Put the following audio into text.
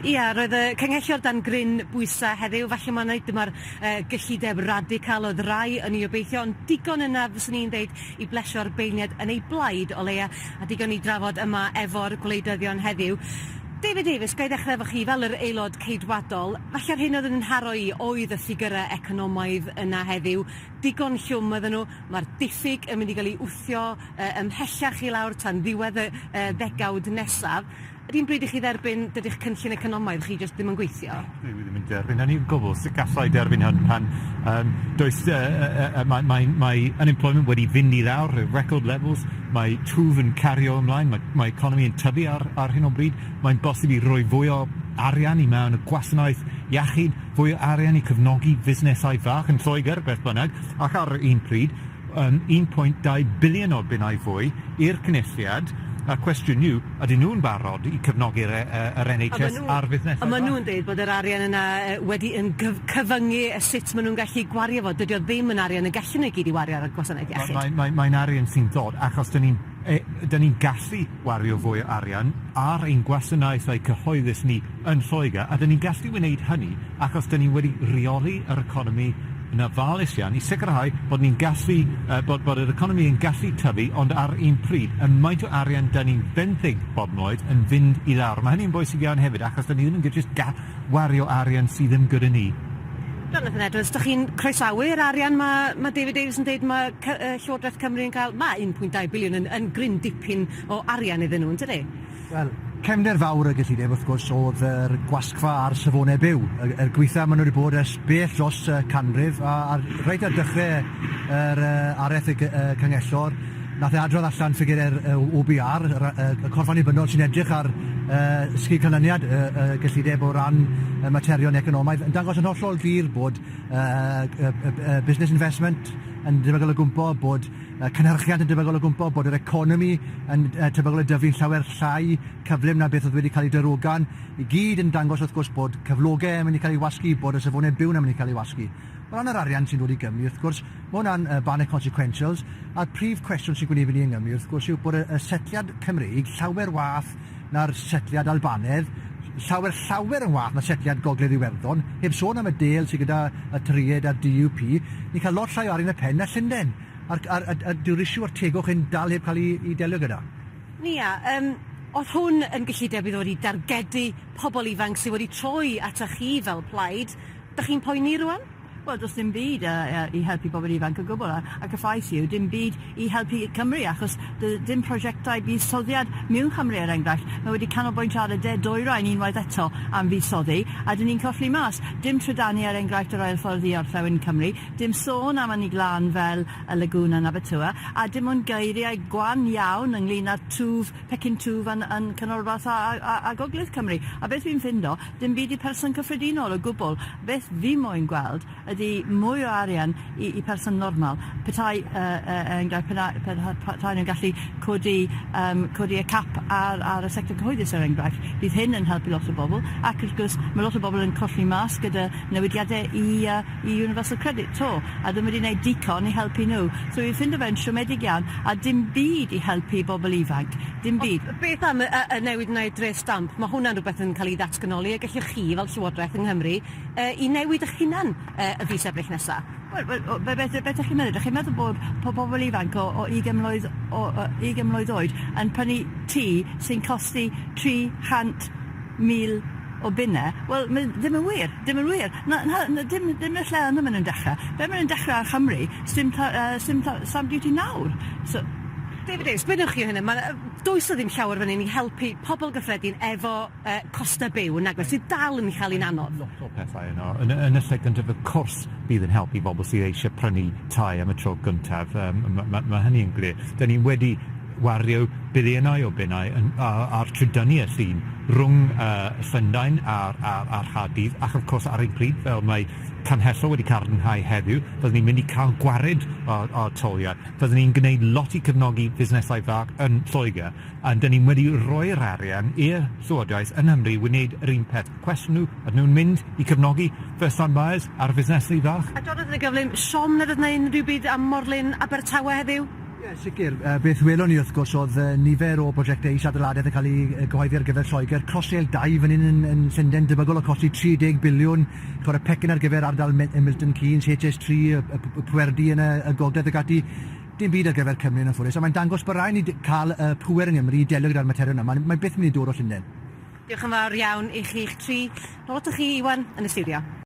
Ia, roedd y cynghellor dan gryn bwysa heddiw, falle mae'n neud dyma'r gyllideb radical oedd rai yn ei obeithio, ond digon yna fyswn i'n dweud i blesio'r beirniad yn ei blaid o leia, a digon i drafod yma efo'r gwleidyddion heddiw. David Davies, gai ddechrau efo chi fel yr aelod ceidwadol, falle'r hyn oedd yn nharo i oedd y ffigurau economaidd yna heddiw, digon llwm ydyn nhw, mae'r diffyg yn mynd i gael ei wthio ymhellach i lawr tan ddiwedd y ddegawd nesaf. Ydy'n bryd i chi dderbyn dydych cynllun economaidd, chi jyst ddim yn gweithio? Dwi ddim yn derbyn hynny o gwbl, sut gallai derbyn hyn pan does mae unemployment wedi fynd i lawr, record levels, mae twf yn cario ymlaen, mae economi yn tyfu ar hyn o bryd, mae'n bosib i roi fwy o arian i mewn y gwasanaeth iechyd, fwy o arian i cyfnogi busnesau fach yn Lloegr, beth bynnag, ac ar un pryd, 1.2 biliwn o bunnau fwy i'r cynulliad. A cwestiwn yw, ydyn nhw'n barod i cefnogi'r NHS a'r busnesau? A maen nhw'n dweud bod yr arian yna wedi yn cyfyngu sut maen nhw'n gallu gwario fo. Dydy o ddim yn arian y gallu nhw gyd i wario ar y gwasanaeth iechyd. Mae'n arian sy'n dod, achos dyn ni'n gallu wario fwy o arian ar ein gwasanaethau cyhoeddus ni yn Lloegr, a dyn ni'n gallu wneud hynny achos dyn ni wedi reoli yr economi yn ofalus iawn i sicrhau bod ni'n gallu, bod yr economi yn gallu tyfu, ond ar un pryd, y maint o arian dyn ni'n benthyg bob mlwydd yn fynd i lawr. Mae hynny'n bwysig iawn hefyd, achos dyn ni ddim yn just wario arian sydd ddim gyda ni. Jonathan Edwards, ydych chi'n croesawu'r arian mae David Davies yn dweud mae Llywodraeth Cymru yn cael? Mae 1.2 biliwn yn gryn dipyn o arian iddyn nhw, yn dydy? Wel, cefndir fawr y gyllideb wrth gwrs oedd yr gwasgfa ar safonau byw. Y gweitha maen nhw wedi bod ers bell dros canrif, a reit ar dechrau yr areth y cyngellor, nath e adrodd allan ffigurau'r OBR, y corff annibynnol sy'n edrych ar sgil canlyniad y gyllideb o ran materion economaidd, yn dangos yn hollol glir bod business investment yn debygol o gwmpo, bod cynhyrchiad yn debygol o gwmpo, bod yr economi yn debygol o dyfu'n llawer llai cyflym na beth oedd wedi cael ei darogan. I gyd yn dangos wrth gwrs bod cyflogau yn mynd i cael ei wasgu, bod y safonau byw yn mynd i cael ei wasgu. O ran yr arian sy'n dod i Gymru, wrth gwrs, mae hwnna'n banau consequentials, a'r prif cwestiwn sy'n gwneud ni yng Nghymru, wrth gwrs, yw bod y setliad Cymreig llawer wath na'r setliad Albanaidd, llawer yn wath na setliad Gogledd Iwerddon, heb sôn am y del sydd gyda y Tried a'r DUP, ni'n cael lot llai o arian y pen na Llundain. A'r diwrisiw o'r tegwch yn dal heb cael ei delio gyda. Nia, oedd hwn yn gyllideb iddo wedi dargedu pobl ifanc sydd wedi troi atach chi fel plaid. Dych chi'n poeni rwan? Wel, does dim byd i helpu bobl ifanc o gwbl, ac y ffaith yw, dim byd i helpu Cymru, achos dim prosiectau buddsoddiad mewn Cymru er enghraifft. Mae wedi canolbwyntio ar y dwyrain unwaith eto am fuddsoddi, a dyn ni'n colli mas. Dim trydannu er enghraifft yr ailffordd i orllewin Cymru, dim sôn am yn ei glan fel y Lagoon yn Abertawe, a dim ond geiriau gwan iawn ynglyn â'r pecyn twf yn canolbarth a Gogledd Cymru. A beth fi'n ffindo, dim byd i person cyffredinol o gwbl. Beth fi moyn gweld ydy mwy o arian i person normal. Petai nhw'n gallu codi y cap ar y sector cyhoeddus er enghraifft. Bydd hyn yn helpu lot o bobl, ac wrth gwrs mae lot o bobl yn colli mas gyda newidiadau i Universal Credit to, a ddim wedi gwneud dicon i helpu nhw. So fi'n ffindo fe'n siomedig iawn, a dim byd i helpu bobl ifanc. Dim byd. Beth am y newid yna i dres stamp? Mae hwnna'n rhywbeth yn cael ei ddatganoli, a gallwch chi fel Llywodraeth yng Nghymru i newid eich hunan y fis Ebrill nesaf? Wel, beth ydych chi'n meddwl? Ydych chi'n meddwl bod pobl ifanc o 20 mlwydd oed yn prynu tŷ sy'n costi 300,000 o bunnau? Wel, ddim yn wir. Dim y lle yna maen nhw'n dechrau. Be maen nhw'n dechrau ar Chymru, stamp duty nawr. So, David Davies, benwch chi hynny, does o ddim llawer fan hyn i helpu pobl gyffredin efo costa byw yn agwedd sydd dal yn cael ein anodd. Lot o pethau yno. Yn y lle gyntaf, y cwrs bydd yn helpu bobl sydd eisiau prynu tai am y tro gyntaf. Mae hynny yn glir. Da ni wedi wario biliynau o bunnau ar trydynu y llun rhwng Llundain a'r Rhadydd, ac wrth gwrs ar ei pryd fel mae Canhellor wedi cadarnhau heddiw, fyddwn ni'n mynd i cael gwared o toliau. Fyddwn ni'n gwneud lot i cefnogi busnesau fach yn Lloegr, a dyn ni'n wedi rhoi'r arian i'r Llywodraeth yn Nghymru wneud yr un peth. Cwestiwn nhw, ydyn nhw'n mynd i cefnogi first-time buyers ar busnesau fach? A Jonathan y gyflym, Siom nad ydyn nhw'n rhywbyd am Morlyn Abertawe heddiw? Sicr, beth welon ni wrth gwrs oedd nifer o brosiectau is-adeiladaeth yn cael ei gyhoeddi ar gyfer Lloegr. Crosiel 2 fan hyn yn Llundain debygol o costi 30 biliwn. Cor y pecyn ar gyfer ardal Milton Keynes, HS3, y pwerdi yn y gogledd ag ati. Dim byd ar gyfer Cymru yn y ffwrdd. So mae'n dangos bod rhaid ni cael pŵer yng Nghymru i delio gyda'r materion yma. Mae'n byth mynd i dod o Llundain. Diolch yn fawr iawn i chi'ch tri. Nôl atoch chi, Iwan, yn y studio.